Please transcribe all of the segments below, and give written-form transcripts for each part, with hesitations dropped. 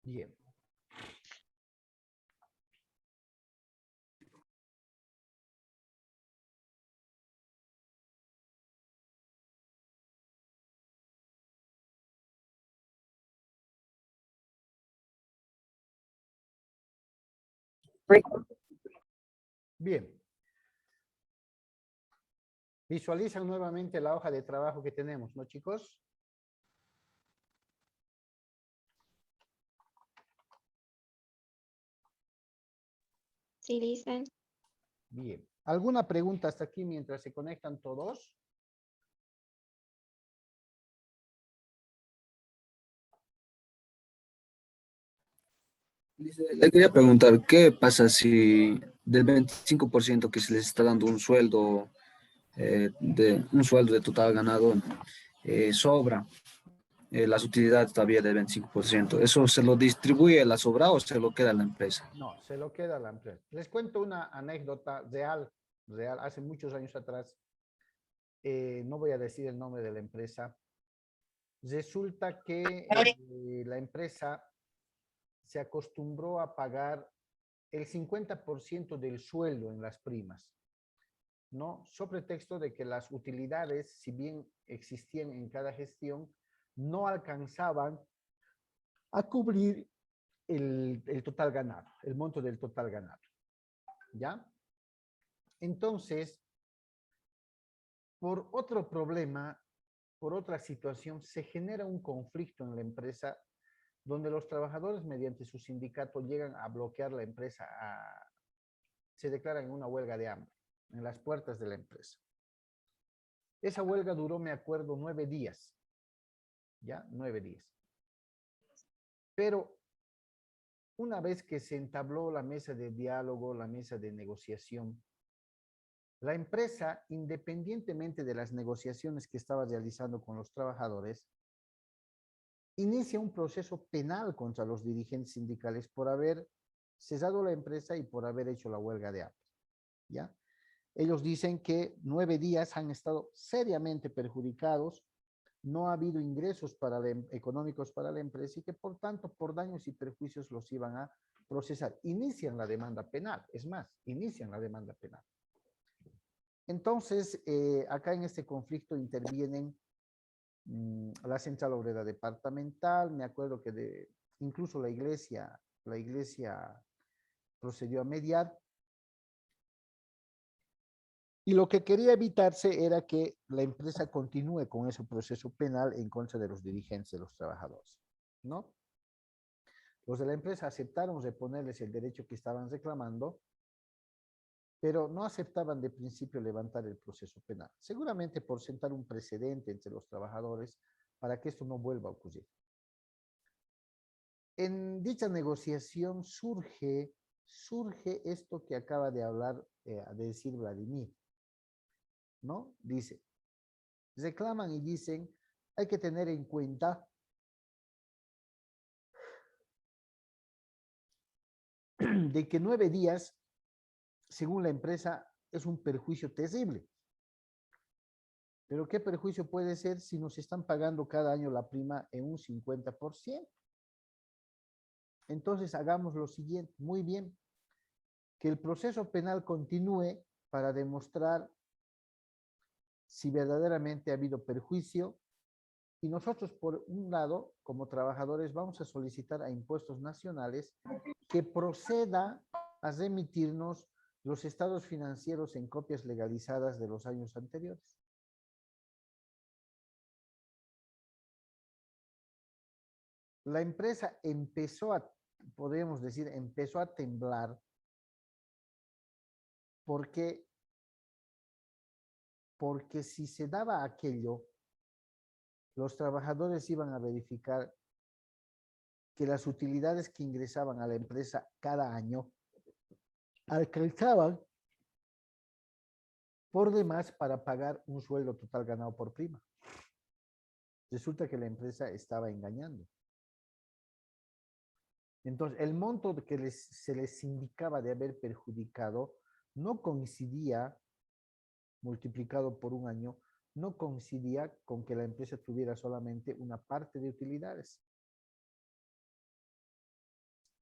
Bien. Bien. Visualizan nuevamente la hoja de trabajo que tenemos, ¿no, chicos? Sí, dicen. Bien. ¿Alguna pregunta hasta aquí mientras se conectan todos? Le quería preguntar, ¿qué pasa si del 25% que se les está dando un sueldo, de total ganado, sobra las utilidades todavía del 25%? ¿Eso se lo distribuye la sobra o se lo queda a la empresa? No, se lo queda la empresa. Les cuento una anécdota real, hace muchos años atrás. No voy a decir el nombre de la empresa. Resulta que la empresa se acostumbró a pagar el 50% del sueldo en las primas, ¿no? Sobre pretexto de que las utilidades, si bien existían en cada gestión, no alcanzaban a cubrir el total ganado, el monto del total ganado, ¿ya? Entonces, por otro problema, por otra situación, se genera un conflicto en la empresa donde los trabajadores mediante su sindicato llegan a bloquear la empresa, se declaran en una huelga de hambre en las puertas de la empresa. Esa huelga duró, me acuerdo, 9 días, ¿ya? 9 días. Pero una vez que se entabló la mesa de diálogo, la mesa de negociación, la empresa, independientemente de las negociaciones que estaba realizando con los trabajadores, inicia un proceso penal contra los dirigentes sindicales por haber cesado la empresa y por haber hecho la huelga de hambre, ¿ya? Ellos dicen que 9 días han estado seriamente perjudicados, no ha habido ingresos económicos para la empresa y que por tanto por daños y perjuicios los iban a procesar. Inician la demanda penal, es más, inician la demanda penal. Entonces, acá en este conflicto intervienen la Central Obrera Departamental, me acuerdo que incluso la iglesia procedió a mediar. Y lo que quería evitarse era que la empresa continúe con ese proceso penal en contra de los dirigentes de los trabajadores, ¿no? Los de la empresa aceptaron reponerles el derecho que estaban reclamando, pero no aceptaban de principio levantar el proceso penal, seguramente por sentar un precedente entre los trabajadores para que esto no vuelva a ocurrir. En dicha negociación surge esto que acaba de hablar, de decir Vladimir, ¿no? Dice, reclaman y dicen, hay que tener en cuenta de que 9 días, según la empresa, es un perjuicio terrible. Pero ¿qué perjuicio puede ser si nos están pagando cada año la prima en un 50%? Entonces hagamos lo siguiente, muy bien, que el proceso penal continúe para demostrar si verdaderamente ha habido perjuicio y nosotros, por un lado, como trabajadores, vamos a solicitar a Impuestos Nacionales que proceda a remitirnos los estados financieros en copias legalizadas de los años anteriores. La empresa podríamos decir, empezó a temblar porque si se daba aquello, los trabajadores iban a verificar que las utilidades que ingresaban a la empresa cada año alcanzaban por demás para pagar un sueldo total ganado por prima. Resulta que la empresa estaba engañando. Entonces, el monto que se les indicaba de haber perjudicado no coincidía, multiplicado por un año, no coincidía con que la empresa tuviera solamente una parte de utilidades.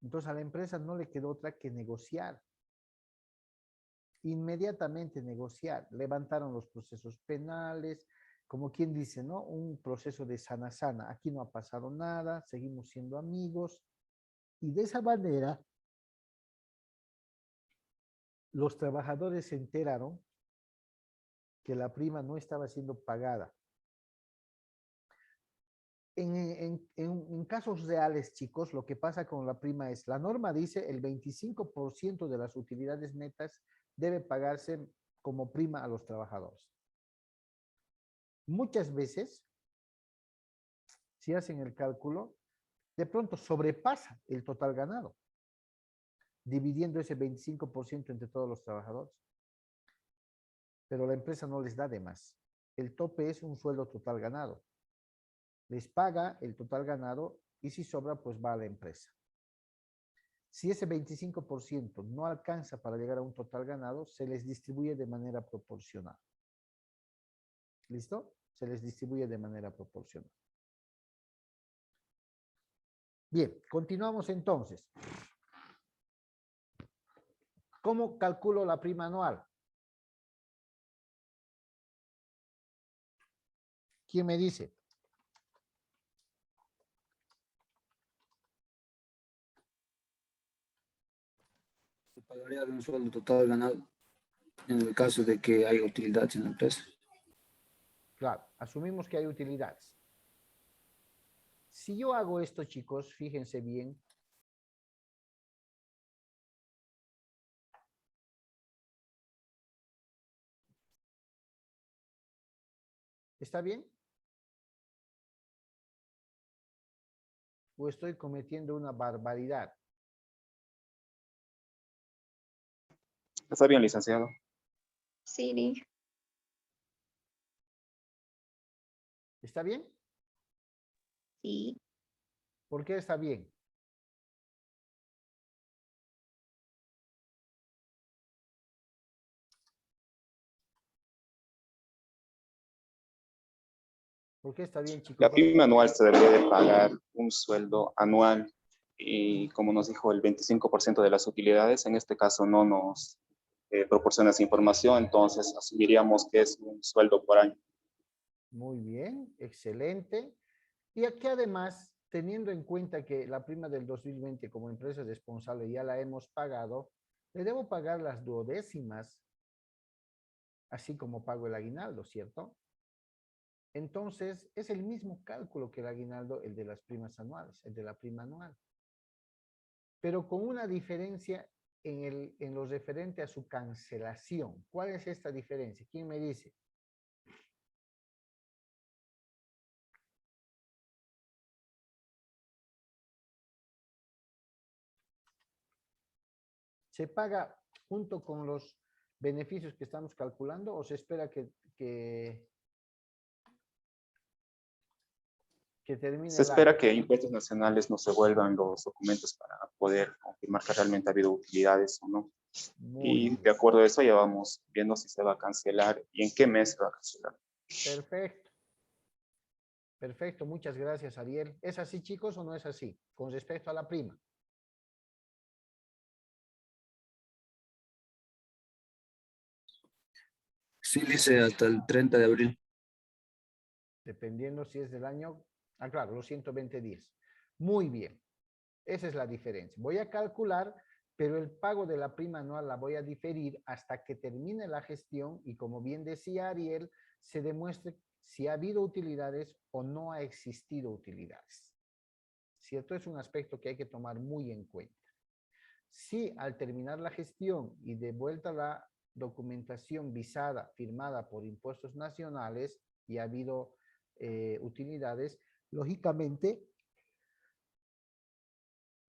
Entonces a la empresa no le quedó otra que negociar. Inmediatamente negociar. Levantaron los procesos penales, como quien dice, ¿no? Un proceso de sana. Aquí no ha pasado nada, seguimos siendo amigos. Y de esa manera, los trabajadores se enteraron que la prima no estaba siendo pagada. En casos reales, chicos, lo que pasa con la prima es, la norma dice el 25% de las utilidades netas debe pagarse como prima a los trabajadores. Muchas veces, si hacen el cálculo, de pronto sobrepasa el total ganado, dividiendo ese 25% entre todos los trabajadores. Pero la empresa no les da de más. El tope es un sueldo total ganado. Les paga el total ganado y si sobra, pues va a la empresa. Si ese 25% no alcanza para llegar a un total ganado, se les distribuye de manera proporcional. ¿Listo? Se les distribuye de manera proporcional. Bien, continuamos entonces. ¿Cómo calculo la prima anual? ¿Quién me dice? Se pagaría de un sueldo total ganado en el caso de que haya utilidades en la empresa. Claro, asumimos que hay utilidades. Si yo hago esto, chicos, fíjense bien. ¿Está bien? ¿O estoy cometiendo una barbaridad? Está bien, licenciado. Sí, ¿Está bien? sí. ¿Por qué está bien? ¿Por qué está bien, chicos? La prima anual se debería de pagar un sueldo anual y como nos dijo el 25% de las utilidades, en este caso no nos proporciona esa información, entonces asumiríamos que es un sueldo por año. Muy bien, excelente. Y aquí además, teniendo en cuenta que la prima del 2020 como empresa responsable ya la hemos pagado, le debo pagar las duodécimas, así como pago el aguinaldo, ¿cierto? Entonces, es el mismo cálculo que el aguinaldo, el de las primas anuales, el de la prima anual. Pero con una diferencia en lo referente a su cancelación. ¿Cuál es esta diferencia? ¿Quién me dice? ¿Se paga junto con los beneficios que estamos calculando o se espera que termine Se el año? espera que impuestos nacionales no se vuelvan los documentos para poder confirmar que realmente ha habido utilidades o no. Muy Y bien. de acuerdo a eso ya vamos viendo si se va a cancelar y en qué mes se va a cancelar. Perfecto. Perfecto, muchas gracias, Ariel. ¿Es así, chicos, o no es así? Con respecto a la prima. Sí, dice hasta el 30 de abril. Dependiendo si es del año. Ah, claro, los 120 días. Muy bien. Esa es la diferencia. Voy a calcular, pero el pago de la prima anual la voy a diferir hasta que termine la gestión y como bien decía Ariel, se demuestre si ha habido utilidades o no ha existido utilidades. ¿Cierto? Es un aspecto que hay que tomar muy en cuenta. Si al terminar la gestión y de vuelta la documentación visada, firmada por impuestos nacionales y ha habido utilidades, lógicamente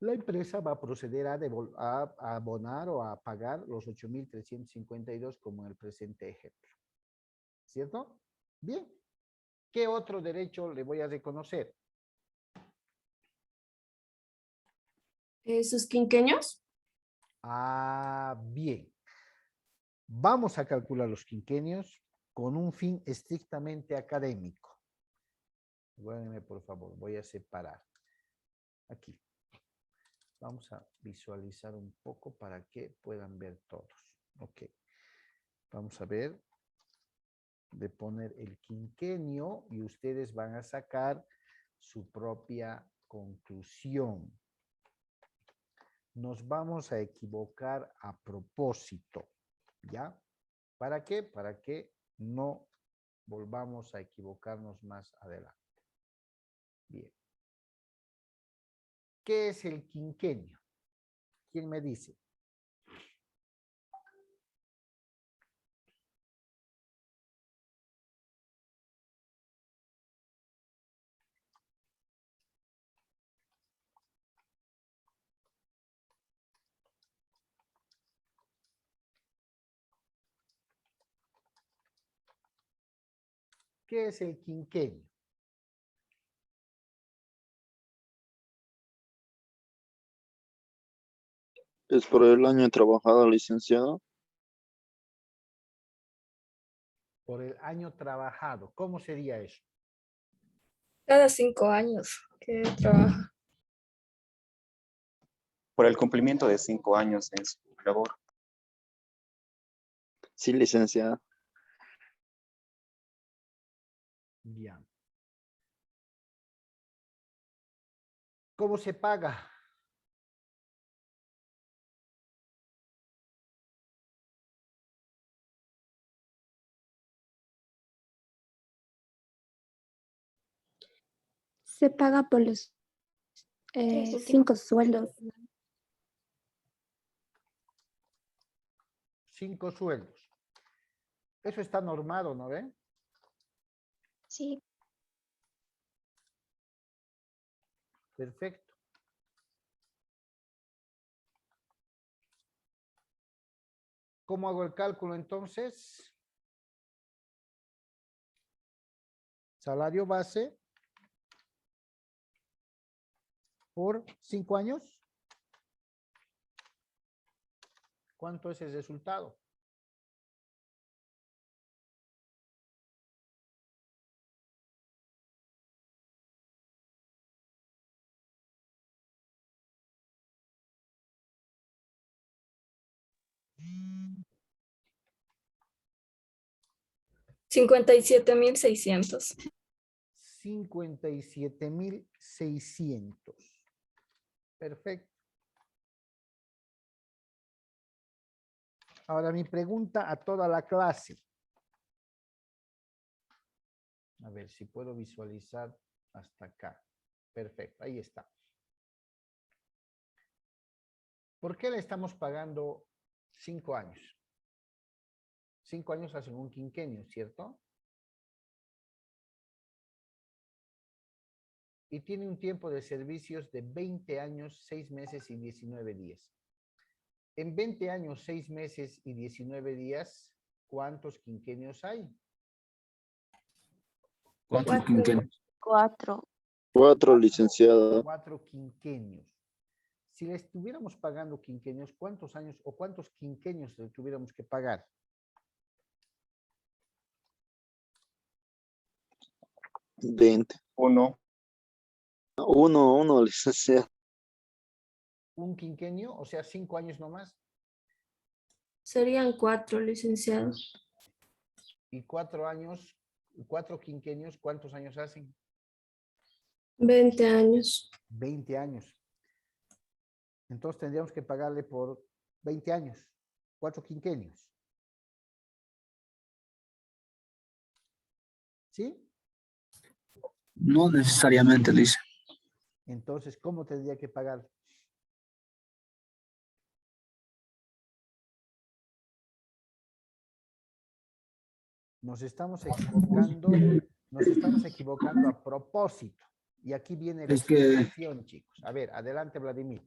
la empresa va a proceder a abonar o a pagar los 8.352 como en el presente ejemplo. ¿Cierto? Bien. ¿Qué otro derecho le voy a reconocer? ¿Sus quinqueños? Ah, bien. Vamos a calcular los quinquenios con un fin estrictamente académico. Guárdenme, por favor, voy a separar. Aquí. Vamos a visualizar un poco para que puedan ver todos. Ok. Vamos a ver de poner el quinquenio y ustedes van a sacar su propia conclusión. Nos vamos a equivocar a propósito, ¿ya? ¿Para qué? Para que no volvamos a equivocarnos más adelante. Bien. ¿Qué es el quinquenio? ¿Quién me dice? ¿Qué es el quinquenio? Es por el año trabajado, licenciado. Por el año trabajado. ¿Cómo sería eso? Cada 5 años que trabaja. Por el cumplimiento de 5 años en su labor. Sí, licenciado. Ya. ¿Cómo se paga? Se paga por los 5 sueldos. 5 sueldos. Eso está normado, ¿no ven? Sí. Perfecto. ¿Cómo hago el cálculo entonces? Salario base por 5 años. ¿Cuánto es el resultado? Mm. 57,600. 57,600. Perfecto. Ahora mi pregunta a toda la clase. A ver si puedo visualizar hasta acá. Perfecto, ahí está. ¿Por qué le estamos pagando 5 años? 5 años hacen un quinquenio, ¿cierto? Y tiene un tiempo de servicios de 20 años, 6 meses y 19 días. En 20 años, 6 meses y 19 días, ¿cuántos quinquenios hay? ¿Cuántos quinquenios? 4. 4, licenciado. 4 quinquenios. Si le estuviéramos pagando quinquenios, ¿cuántos años o cuántos quinquenios le tuviéramos que pagar? 20. 1. 1, licenciado. Un quinquenio, o sea, 5 años nomás. Serían 4, licenciado. Y 4 años, 4 quinquenios, ¿cuántos años hacen? 20 años. 20 años. Entonces tendríamos que pagarle por 20 años, 4 quinquenios. ¿Sí? No necesariamente, Lice. Entonces, ¿cómo tendría que pagar? Nos estamos equivocando a propósito. Y aquí viene la Es que- explicación, chicos. A ver, adelante, Vladimir.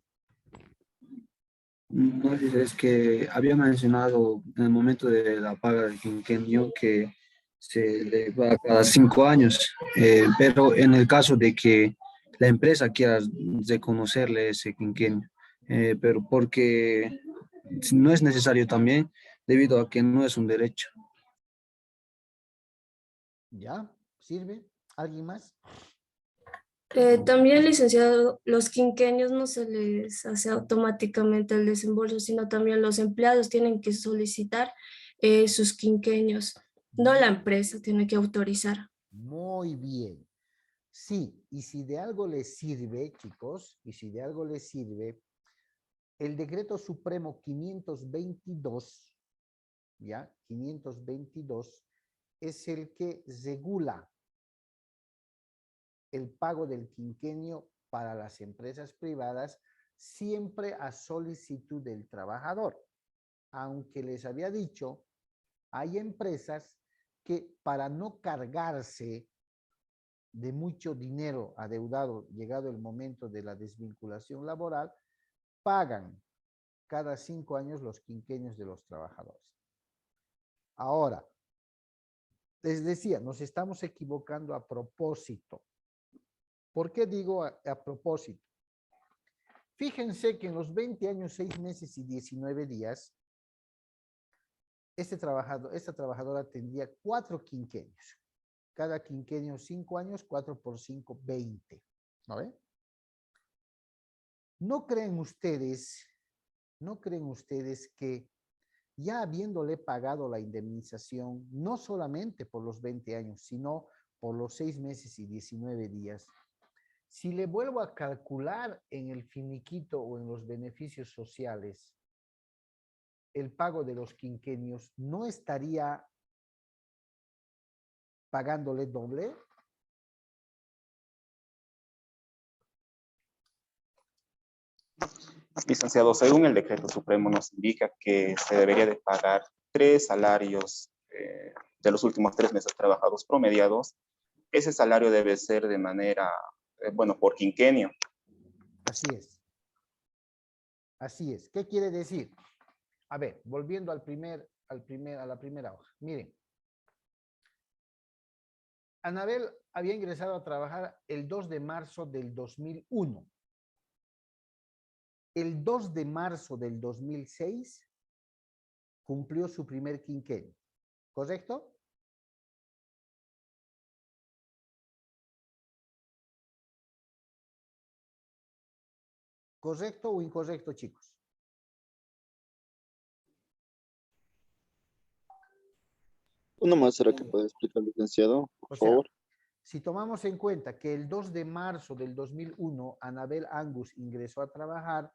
No, es que había mencionado en el momento de la paga del quinquenio que se le va cada 5 años, pero en el caso de que la empresa quiera reconocerle ese quinquenio, pero porque no es necesario también debido a que no es un derecho. ¿Ya? ¿Sirve? ¿Alguien más? También, licenciado, los quinquenios no se les hace automáticamente el desembolso, sino también los empleados tienen que solicitar sus quinquenios. No la empresa tiene que autorizar. Muy bien. Sí, y si de algo les sirve, chicos, y si de algo les sirve, el Decreto Supremo 522, ¿ya? 522 es el que regula el pago del quinquenio para las empresas privadas siempre a solicitud del trabajador. Aunque les había dicho, hay empresas que para no cargarse de mucho dinero adeudado, llegado el momento de la desvinculación laboral, pagan cada 5 años los quinquenios de los trabajadores. Ahora, les decía, nos estamos equivocando a propósito. ¿Por qué digo a propósito? Fíjense que en los 20 años, 6 meses y 19 días, esta trabajadora tendría 4 quinquenios. Cada quinquenio 5 años, 4 por 5, 20. ¿No ven? ¿No creen ustedes que ya habiéndole pagado la indemnización, no solamente por los 20 años, sino por los 6 meses y 19 días, si le vuelvo a calcular en el finiquito o en los beneficios sociales el pago de los quinquenios, ¿no estaría pagándole doble? Licenciado, según el decreto supremo nos indica que se debería de pagar 3 salarios de los últimos 3 meses trabajados promediados. Ese salario debe ser de manera, bueno, por quinquenio. Así es. Así es. ¿Qué quiere decir? A ver, volviendo a la primera hoja. Miren. Anabel había ingresado a trabajar el 2 de marzo del 2001. El 2 de marzo del 2006 cumplió su primer quinquenio. ¿Correcto? ¿Correcto o incorrecto, chicos? ¿Uno más será que puede explicar, licenciado, por O sea, favor? si tomamos en cuenta que el 2 de marzo del 2001 Anabel Angus ingresó a trabajar,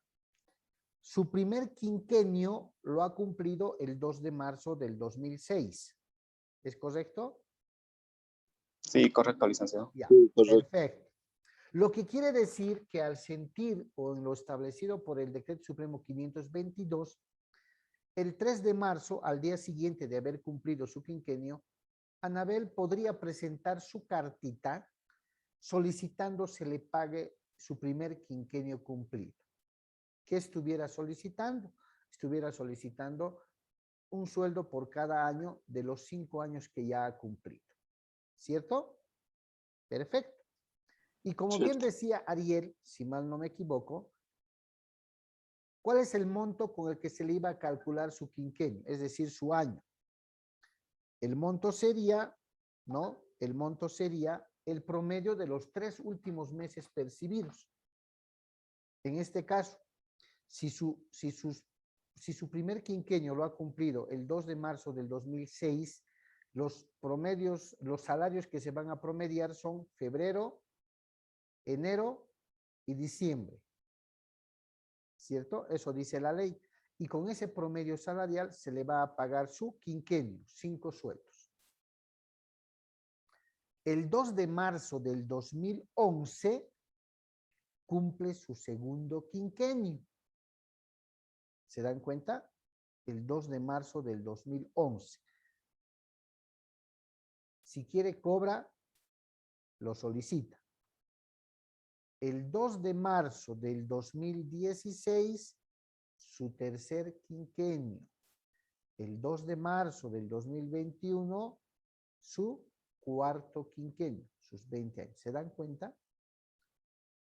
su primer quinquenio lo ha cumplido el 2 de marzo del 2006. ¿Es correcto? Sí, correcto, licenciado. Ya, Sí, correcto. perfecto. Lo que quiere decir que al sentir o en lo establecido por el Decreto Supremo 522, el 3 de marzo, al día siguiente de haber cumplido su quinquenio, Anabel podría presentar su cartita solicitando se le pague su primer quinquenio cumplido. ¿Qué estuviera solicitando? Estuviera solicitando un sueldo por cada año de los 5 años que ya ha cumplido. ¿Cierto? Perfecto. Y como bien Cierto. decía Ariel, si mal no me equivoco, ¿cuál es el monto con el que se le iba a calcular su quinquenio? Es decir, su año. El monto sería, ¿no? El monto sería el promedio de los 3 últimos meses percibidos. En este caso, si su primer quinquenio lo ha cumplido el 2 de marzo del 2006, los promedios, los salarios que se van a promediar son febrero, enero y diciembre. ¿Cierto? Eso dice la ley. Y con ese promedio salarial se le va a pagar su quinquenio, 5 sueldos. El 2 de marzo del 2011 cumple su segundo quinquenio. ¿Se dan cuenta? El 2 de marzo del 2011. Si quiere cobra, lo solicita. El 2 de marzo del 2016, su tercer quinquenio. El 2 de marzo del 2021, su cuarto quinquenio, sus 20 años. ¿Se dan cuenta?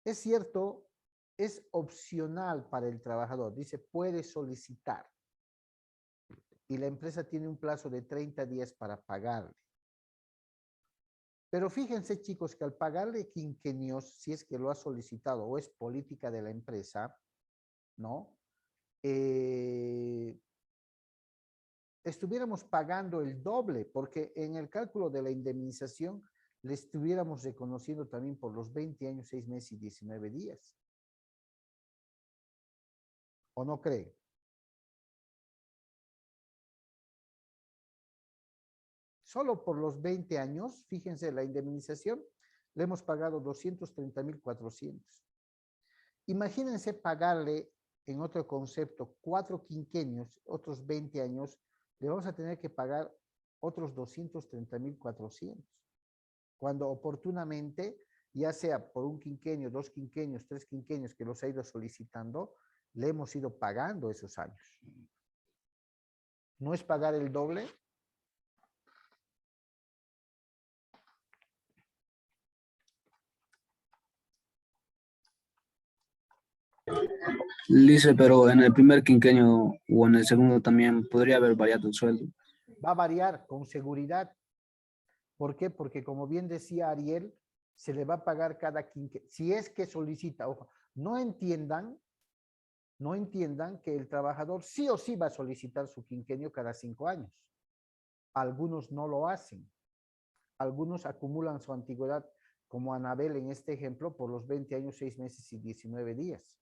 Es cierto, es opcional para el trabajador. Dice, puede solicitar. Y la empresa tiene un plazo de 30 días para pagarle. Pero fíjense, chicos, que al pagarle quinquenios, si es que lo ha solicitado o es política de la empresa, ¿no? Estuviéramos pagando el doble, porque en el cálculo de la indemnización le estuviéramos reconociendo también por los 20 años, 6 meses y 19 días. ¿O no creen? Solo por los 20 años, fíjense, la indemnización le hemos pagado 230.400. Imagínense pagarle, en otro concepto, 4 quinquenios, otros 20 años, le vamos a tener que pagar otros 230.400. Cuando oportunamente, ya sea por un quinquenio, 2 quinquenios, 3 quinquenios que los ha ido solicitando, le hemos ido pagando esos años. ¿No es pagar el doble? Lice, pero en el primer quinquenio o en el segundo también podría haber variado el sueldo. Va a variar con seguridad. ¿Por qué? Porque como bien decía Ariel, se le va a pagar cada quinquenio. Si es que solicita, ojo, no entiendan que el trabajador sí o sí va a solicitar su quinquenio cada 5 años. Algunos no lo hacen. Algunos acumulan su antigüedad, como Anabel en este ejemplo, por los 20 años, 6 meses y 19 días.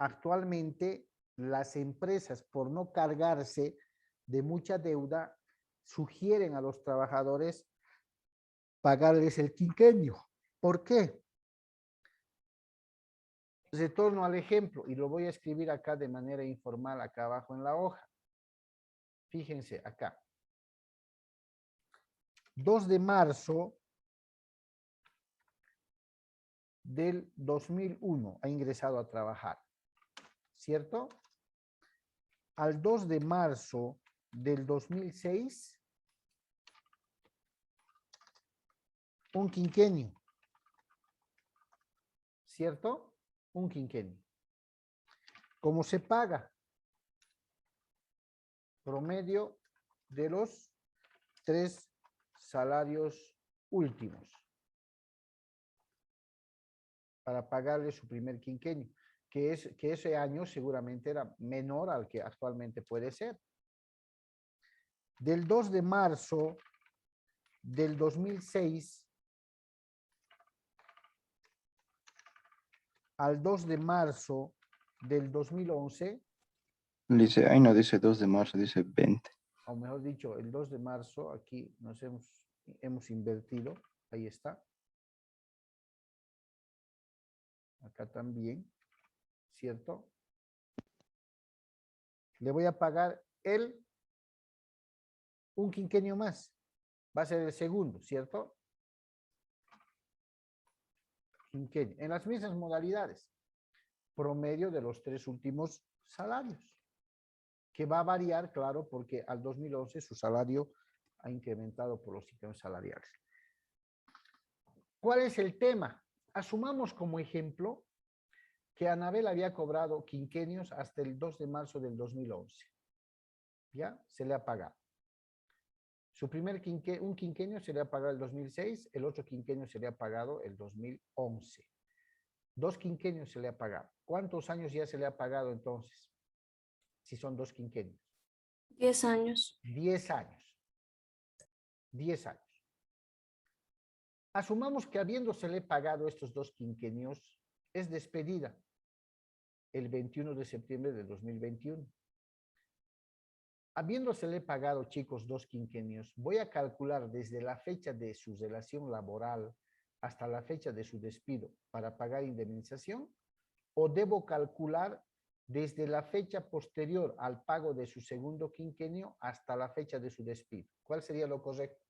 Actualmente, las empresas, por no cargarse de mucha deuda, sugieren a los trabajadores pagarles el quinquenio. ¿Por qué? Retorno al ejemplo y lo voy a escribir acá de manera informal, acá abajo en la hoja. Fíjense acá. 2 de marzo del 2001 ha ingresado a trabajar, ¿cierto? Al 2 de marzo del 2006, un quinquenio, ¿cierto? Un quinquenio. ¿Cómo se paga? Promedio de los 3 salarios últimos para pagarle su primer quinquenio, que ese año seguramente era menor al que actualmente puede ser. Del 2 de marzo del 2006 al 2 de marzo del 2011, Dice, ahí no dice 2 de marzo, dice 20. o mejor dicho, el 2 de marzo, aquí nos hemos invertido, ahí está. Acá también, ¿cierto? Le voy a pagar un quinquenio más. Va a ser el segundo, ¿cierto? Quinquenio. En las mismas modalidades. Promedio de los 3 últimos salarios. Que va a variar, claro, porque al 2011 su salario ha incrementado por los incrementos salariales. ¿Cuál es el tema? Asumamos como ejemplo que Anabel había cobrado quinquenios hasta el 2 de marzo del 2011. ¿Ya? Se le ha pagado. Su primer un quinquenio se le ha pagado el 2006, el otro quinquenio se le ha pagado el 2011. 2 quinquenios se le ha pagado. ¿Cuántos años ya se le ha pagado entonces? Si son 2 quinquenios. 10 años. 10 años. 10 años. Asumamos que habiéndosele pagado estos 2 quinquenios, es despedida el 21 de septiembre de 2021. Habiéndosele pagado, chicos, 2 quinquenios, voy a calcular desde la fecha de su relación laboral hasta la fecha de su despido para pagar indemnización, o debo calcular desde la fecha posterior al pago de su segundo quinquenio hasta la fecha de su despido. ¿Cuál sería lo correcto?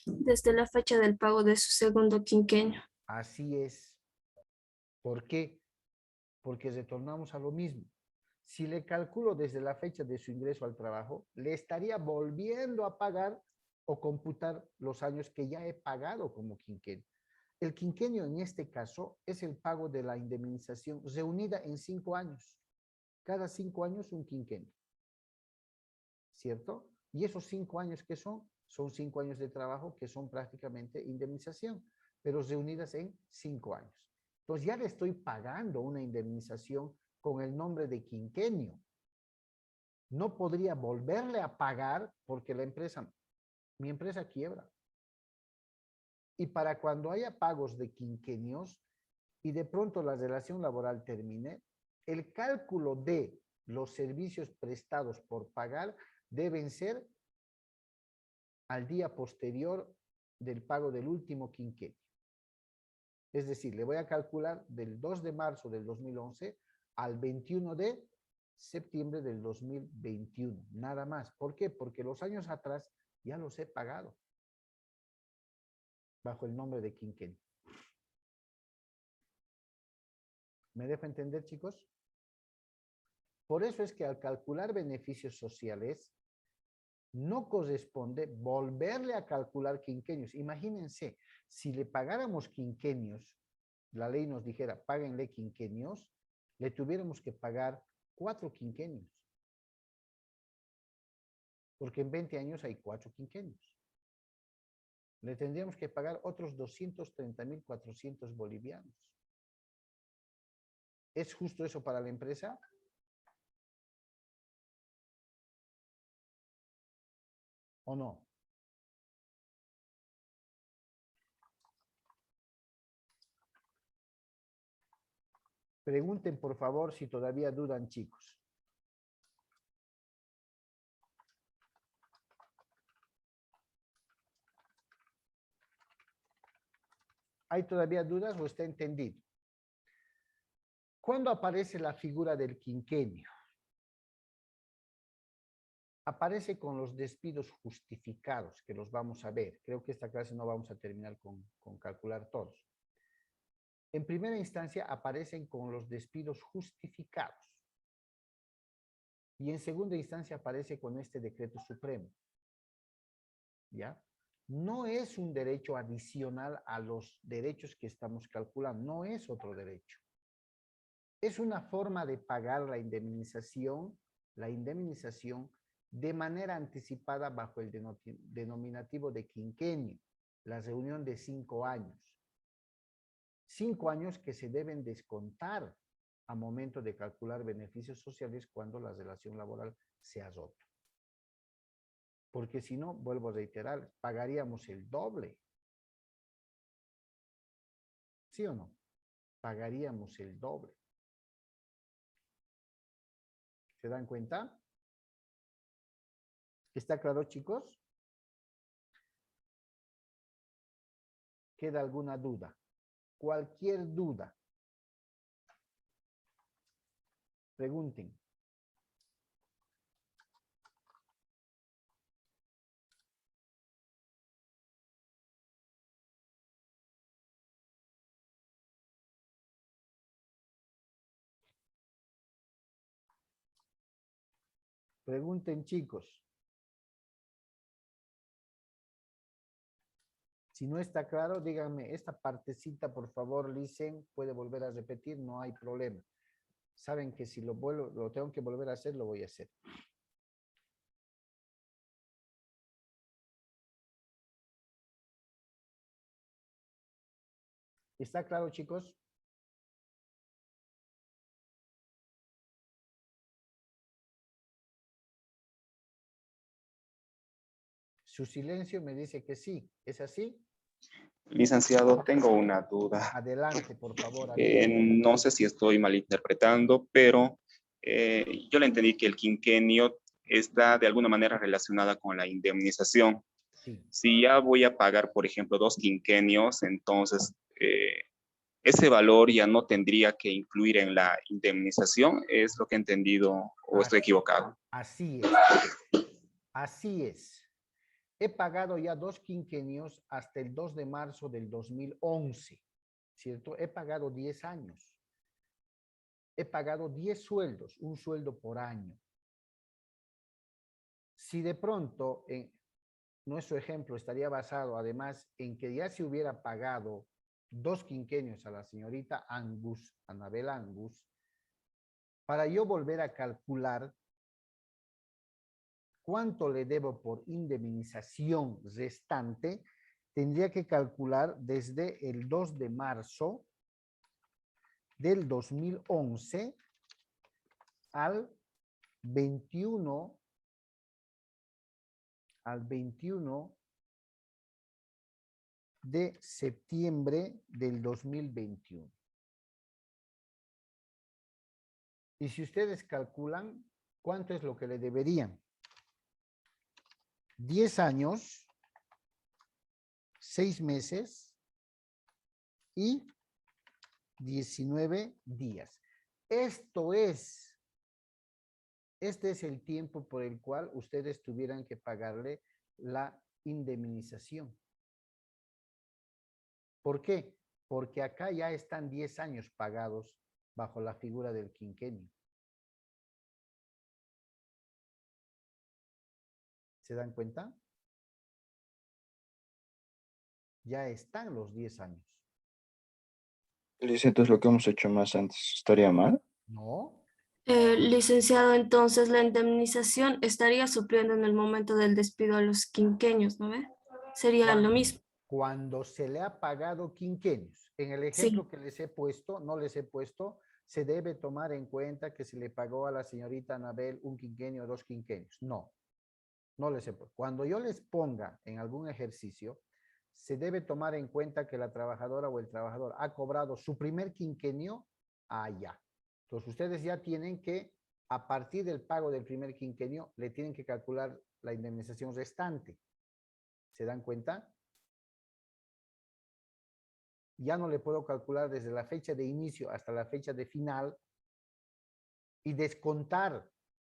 Desde la fecha del pago de su segundo quinquenio. Así es. ¿Por qué? Porque retornamos a lo mismo. Si le calculo desde la fecha de su ingreso al trabajo, le estaría volviendo a pagar o computar los años que ya he pagado como quinquenio. El quinquenio en este caso es el pago de la indemnización reunida en 5 años. Cada 5 años un quinquenio. ¿Cierto? Y esos 5 años que son 5 años de trabajo que son prácticamente indemnización, pero reunidas en 5 años. Entonces ya le estoy pagando una indemnización con el nombre de quinquenio. No podría volverle a pagar porque mi empresa quiebra. Y para cuando haya pagos de quinquenios y de pronto la relación laboral termine, el cálculo de los servicios prestados por pagar deben ser al día posterior del pago del último quinquenio. Es decir, le voy a calcular del 2 de marzo del 2011 al 21 de septiembre del 2021, nada más. ¿Por qué? Porque los años atrás ya los he pagado bajo el nombre de quinquenio. ¿Me dejo entender, chicos? Por eso es que al calcular beneficios sociales, no corresponde volverle a calcular quinquenios. Imagínense, si le pagáramos quinquenios, la ley nos dijera, páguenle quinquenios, le tuviéramos que pagar 4 quinquenios. Porque en 20 años hay 4 quinquenios. Le tendríamos que pagar otros 230.400 bolivianos. ¿Es justo eso para la empresa? ¿O no? Pregunten, por favor, si todavía dudan, chicos. ¿Hay todavía dudas o está entendido? ¿Cuándo aparece la figura del quinquenio? Aparece con los despidos justificados, que los vamos a ver. Creo que esta clase no vamos a terminar con calcular todos. En primera instancia aparecen con los despidos justificados. Y en segunda instancia aparece con este decreto supremo. ¿Ya? No es un derecho adicional a los derechos que estamos calculando, no es otro derecho. Es una forma de pagar la indemnización de manera anticipada bajo el denominativo de quinquenio, la reunión de 5 años. 5 años que se deben descontar a momento de calcular beneficios sociales cuando la relación laboral sea rota. Porque si no, vuelvo a reiterar, pagaríamos el doble. ¿Sí o no? Pagaríamos el doble. ¿Se dan cuenta? ¿Está claro, chicos? ¿Queda alguna duda? Cualquier duda. Pregunten. Pregunten, chicos. Si no está claro, díganme, esta partecita, por favor, Licen, puede volver a repetir, no hay problema. Saben que si lo tengo que volver a hacer, lo voy a hacer. ¿Está claro, chicos? Su silencio me dice que sí. ¿Es así? Licenciado, tengo una duda. Adelante, por favor. Adelante. No sé si estoy malinterpretando, pero yo le entendí que el quinquenio está de alguna manera relacionada con la indemnización. Sí. Si ya voy a pagar, por ejemplo, 2 quinquenios, entonces ese valor ya no tendría que incluir en la indemnización. ¿Es lo que he entendido o estoy equivocado? Así es. Así es. He pagado ya 2 quinquenios hasta el 2 de marzo del 2011, ¿cierto? He pagado 10 años. He pagado 10 sueldos, un sueldo por año. Si de pronto, nuestro ejemplo estaría basado además en que ya se hubiera pagado 2 quinquenios a la señorita Angus, Anabel Angus, para yo volver a calcular cuánto le debo por indemnización restante, tendría que calcular desde el 2 de marzo del 2011 al 21 de septiembre del 2021. Y si ustedes calculan, ¿cuánto es lo que le deberían? 10 años, 6 meses y 19 días. Este es el tiempo por el cual ustedes tuvieran que pagarle la indemnización. ¿Por qué? Porque acá ya están 10 años pagados bajo la figura del quinquenio. ¿Se dan cuenta? Ya están los 10 años. Liceto es lo que hemos hecho más antes. ¿Estaría mal? No, Licenciado, entonces la indemnización estaría supliendo en el momento del despido a los quinqueños, ¿no ve? Sería lo mismo. cuando se le ha pagado quinquenios. En el Sí. ejemplo que les he puesto, no les he puesto, se debe tomar en cuenta que se le pagó a la señorita Anabel un quinquenio o 2 quinquenios. No, no les he puesto. Cuando yo les ponga en algún ejercicio, se debe tomar en cuenta que la trabajadora o el trabajador ha cobrado su primer quinquenio allá. Entonces, ustedes ya tienen que, a partir del pago del primer quinquenio, le tienen que calcular la indemnización restante. ¿Se dan cuenta? Ya no le puedo calcular desde la fecha de inicio hasta la fecha de final y descontar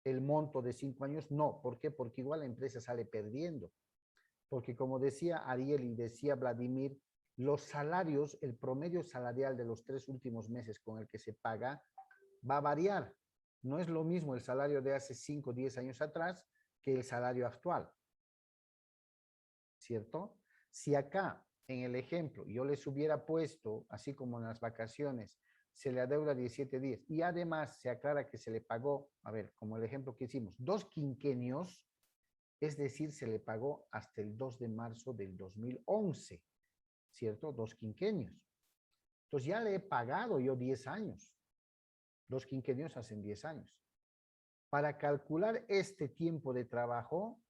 el monto de 5 años. No, ¿por qué? Porque igual la empresa sale perdiendo. Porque como decía Ariel y decía Vladimir, los salarios, el promedio salarial de los 3 últimos meses con el que se paga va a variar. No es lo mismo el salario de hace 5 o 10 años atrás que el salario actual. ¿Cierto? Si acá, en el ejemplo, yo les hubiera puesto, así como en las vacaciones, se le adeuda 17 días y además se aclara que se le pagó, a ver, como el ejemplo que hicimos, 2 quinquenios, es decir, se le pagó hasta el 2 de marzo del 2011, ¿cierto? 2 quinquenios. Entonces ya le he pagado yo 10 años. 2 quinquenios hacen 10 años. Para calcular este tiempo de trabajo,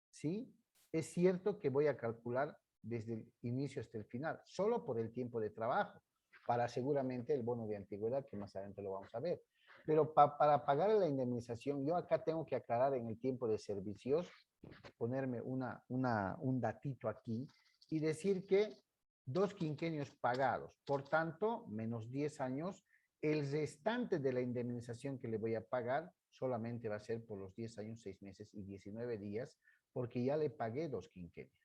¿sí? Es cierto que voy a calcular desde el inicio hasta el final, solo por el tiempo de trabajo, para seguramente el bono de antigüedad, que más adelante lo vamos a ver. Pero para pagar la indemnización, yo acá tengo que aclarar en el tiempo de servicios, ponerme un datito aquí y decir que 2 quinquenios pagados, por tanto, menos 10 años, el restante de la indemnización que le voy a pagar solamente va a ser por los 10 años, 6 meses y 19 días, porque ya le pagué 2 quinquenios.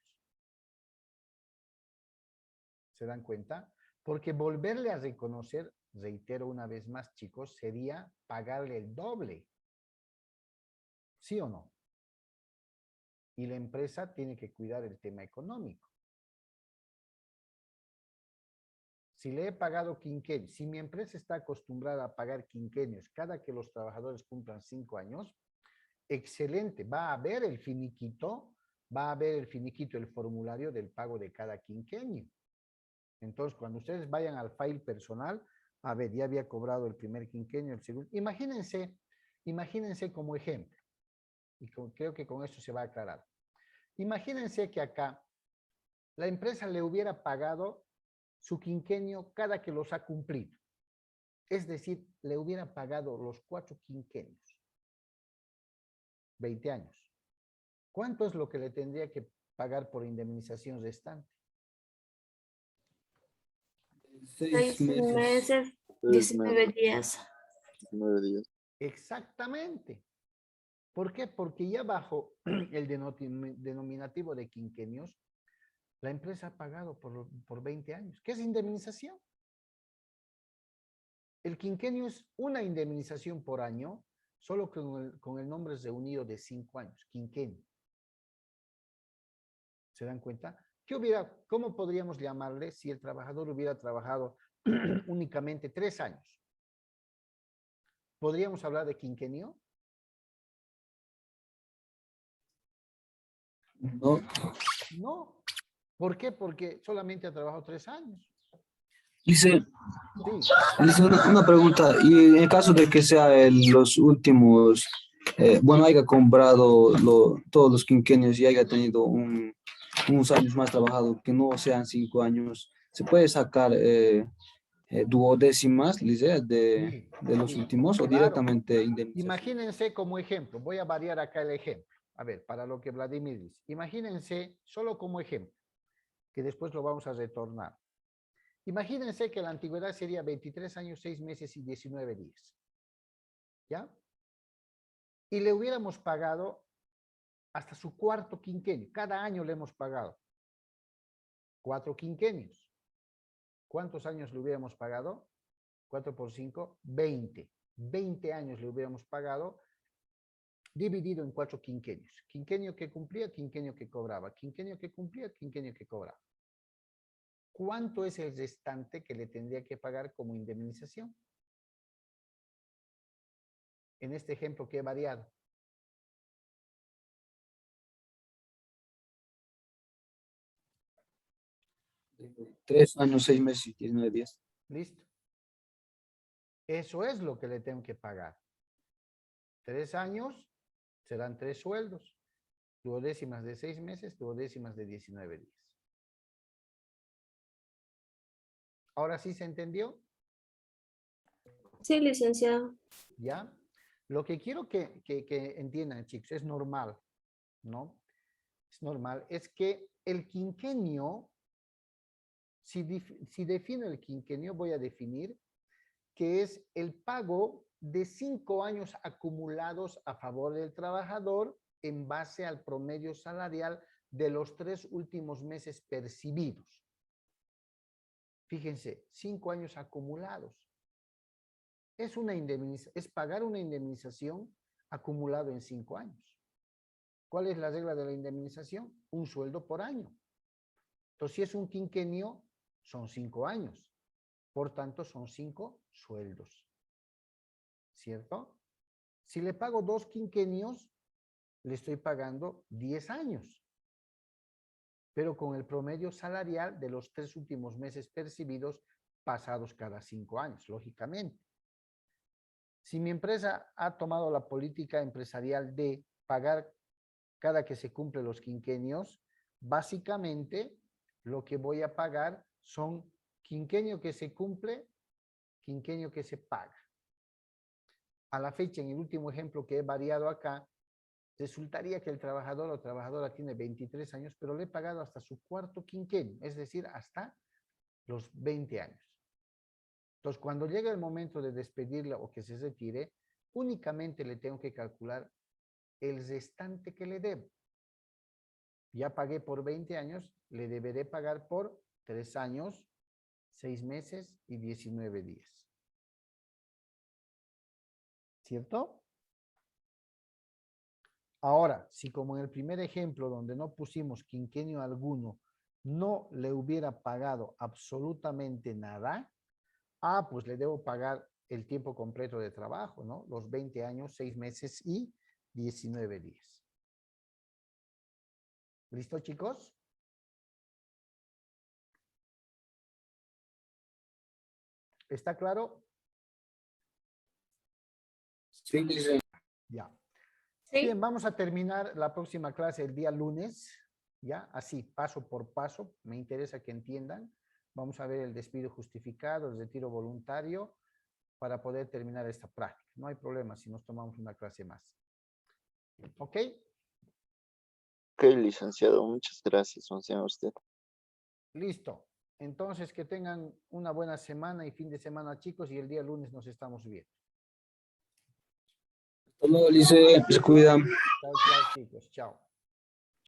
¿Se dan cuenta? Porque volverle a reconocer, reitero una vez más, chicos, sería pagarle el doble. ¿Sí o no? Y la empresa tiene que cuidar el tema económico. Si le he pagado quinquenios, si mi empresa está acostumbrada a pagar quinquenios cada que los trabajadores cumplan 5 años, excelente, va a haber el finiquito, el formulario del pago de cada quinquenio. Entonces, cuando ustedes vayan al file personal, a ver, ya había cobrado el primer quinquenio, el segundo. Imagínense como ejemplo, y creo que con esto se va a aclarar. Imagínense que acá la empresa le hubiera pagado su quinquenio cada que los ha cumplido. Es decir, le hubiera pagado los 4 quinquenios. 20 años. ¿Cuánto es lo que le tendría que pagar por indemnización restante? 6 meses. meses, 6 19 meses, días. 9 días. Exactamente. ¿Por qué? Porque ya bajo el denominativo de quinquenios, la empresa ha pagado por 20 años. ¿Qué es indemnización? El quinquenio es una indemnización por año, solo con el nombre reunido de 5 años, quinquenio. ¿Se dan cuenta? ¿Cómo podríamos llamarle si el trabajador hubiera trabajado únicamente 3 años? ¿Podríamos hablar de quinquenio? No. No. ¿Por qué? Porque solamente ha trabajado 3 años. Dice, Sí. dice una pregunta, y en el caso de que sea los últimos, bueno, haya comprado todos los quinquenios y haya tenido unos años más trabajado, que no sean 5 años, ¿se puede sacar duodécimas, Lice, Sí, de los sí, últimos o claro. directamente indemnización? Imagínense como ejemplo, voy a variar acá el ejemplo. A ver, para lo que Vladimir dice. Imagínense, solo como ejemplo, que después lo vamos a retornar. Imagínense que la antigüedad sería 23 años, 6 meses y 19 días. ¿Ya? Y le hubiéramos pagado hasta su cuarto quinquenio. Cada año le hemos pagado 4 quinquenios. ¿Cuántos años le hubiéramos pagado? 4 por 5, 20. 20 años le hubiéramos pagado dividido en 4 quinquenios. Quinquenio que cumplía, quinquenio que cobraba. Quinquenio que cumplía, quinquenio que cobraba. ¿Cuánto es el restante que le tendría que pagar como indemnización? En este ejemplo que he variado. Tres años, 6 meses y 19 días. Listo. Eso es lo que le tengo que pagar. 3 años serán 3 sueldos. Duodécimas de 6 meses, duodécimas de 19 días. ¿Ahora sí se entendió? Sí, licenciado. ¿Ya? Lo que quiero que entiendan, chicos, es normal, ¿no? Es normal, es que el quinquenio, si defino el quinquenio, voy a definir que es el pago de 5 años acumulados a favor del trabajador en base al promedio salarial de los 3 últimos meses percibidos. Fíjense, 5 años acumulados. Es pagar una indemnización acumulado en 5 años. ¿Cuál es la regla de la indemnización? Un sueldo por año. Entonces, si es un quinquenio, son 5 años. Por tanto, son 5 sueldos. ¿Cierto? Si le pago 2 quinquenios, le estoy pagando 10 años. Pero con el promedio salarial de los 3 últimos meses percibidos pasados cada 5 años, lógicamente. Si mi empresa ha tomado la política empresarial de pagar cada que se cumplen los quinquenios, básicamente lo que voy a pagar son quinquenio que se cumple, quinquenio que se paga. A la fecha, en el último ejemplo que he variado acá, resultaría que el trabajador o trabajadora tiene 23 años, pero le he pagado hasta su cuarto quinquenio, es decir, hasta los 20 años. Entonces, cuando llega el momento de despedirla o que se retire, únicamente le tengo que calcular el restante que le debo. Ya pagué por 20 años, le deberé pagar por 3 años, 6 meses y 19 días. ¿Cierto? Ahora, si como en el primer ejemplo donde no pusimos quinquenio alguno, no le hubiera pagado absolutamente nada, pues le debo pagar el tiempo completo de trabajo, ¿no? Los 20 años, 6 meses y 19 días. ¿Listo, chicos? ¿Está claro? Sí, dice. Ya. Sí. Bien, vamos a terminar la próxima clase el día lunes, ¿ya? Así, paso por paso. Me interesa que entiendan. Vamos a ver el despido justificado, el retiro voluntario, para poder terminar esta práctica. No hay problema si nos tomamos una clase más. ¿Ok? Ok, licenciado, muchas gracias, señor usted. Listo. Entonces, que tengan una buena semana y fin de semana, chicos, y el día lunes nos estamos viendo. Hasta luego, Lice, se cuidan. Chao, chao, chicos. Chao.